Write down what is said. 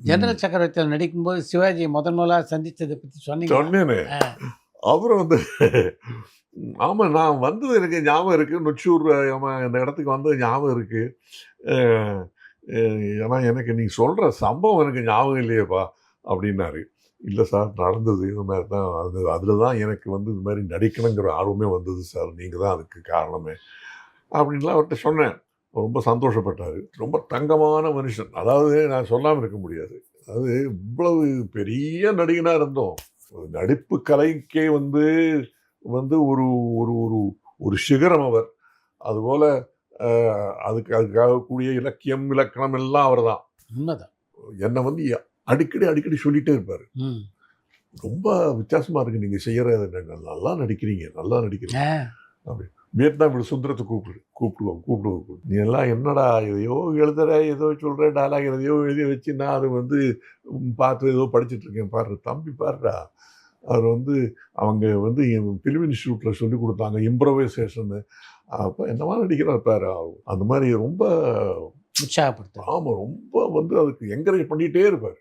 General சக்கரவர்த்தியில் நடிக்கும்போது சிவாஜி முதலாக சந்தித்ததை பற்றி சொன்னீங்க. சொன்னேனே. அப்புறம் வந்து ஆமாம், நான் வந்தது எனக்கு ஞாபகம் இருக்குது. நொச்சூர் இந்த இடத்துக்கு வந்தது ஞாபகம் இருக்குது. ஏன்னா எனக்கு நீ சொல்கிற சம்பவம் எனக்கு ஞாபகம் இல்லையேப்பா அப்படின்னாரு. இல்லை சார், நடந்தது இது மாதிரி தான். அதில் தான் எனக்கு வந்து இது மாதிரி நடிக்கணுங்கிற ஆர்வமே வந்தது சார். நீங்கள் தான் அதுக்கு காரணமே அப்படின்லாம் அவர்கிட்ட சொன்னேன். ரொம்ப சந்தோஷப்பட்டார். ரொம்ப தங்கமான மனுஷன். அதாவது நான் சொல்லாமல் இருக்க முடியாது. அதாவது இவ்வளவு பெரிய நடிகனாக இருந்தோம், நடிப்பு கலைக்கே வந்து வந்து ஒரு ஒரு ஒரு ஒரு சிகரம் அவர். அதுபோல் அதுக்காக கூடிய இலக்கியம் இலக்கணம் எல்லாம் அவர் தான். உண்மைதான். என்னை வந்து அடிக்கடி சொல்லிகிட்டே இருப்பார். ரொம்ப வித்தியாசமாக இருக்குது நீங்கள் செய்கிற, நல்லா நடிக்கிறீங்க அப்படி. வியட்நாம் சுந்தரத்தை கூப்பிடுவோம். நீ எல்லாம் என்னடா எதையோ எழுதுற, ஏதோ சொல்கிற, டைலாக் எதையோ எழுதி வச்சு நான் அது வந்து பார்த்து ஏதோ படிச்சுட்ருக்கேன். பாரு தம்பி, பாருடா, அவர் வந்து அவங்க வந்து ஃபிலிம் இன்ஸ்டியூட்டில் சொல்லி கொடுத்தாங்க இம்ப்ரோவைசேஷன்னு. அப்போ என்னவா நடிக்கிறார் பாரு. அந்த மாதிரி ரொம்ப உற்சாகப்படுத்த. ஆமாம், ரொம்ப வந்து அதுக்கு என்கரேஜ் பண்ணிகிட்டே இருப்பார்.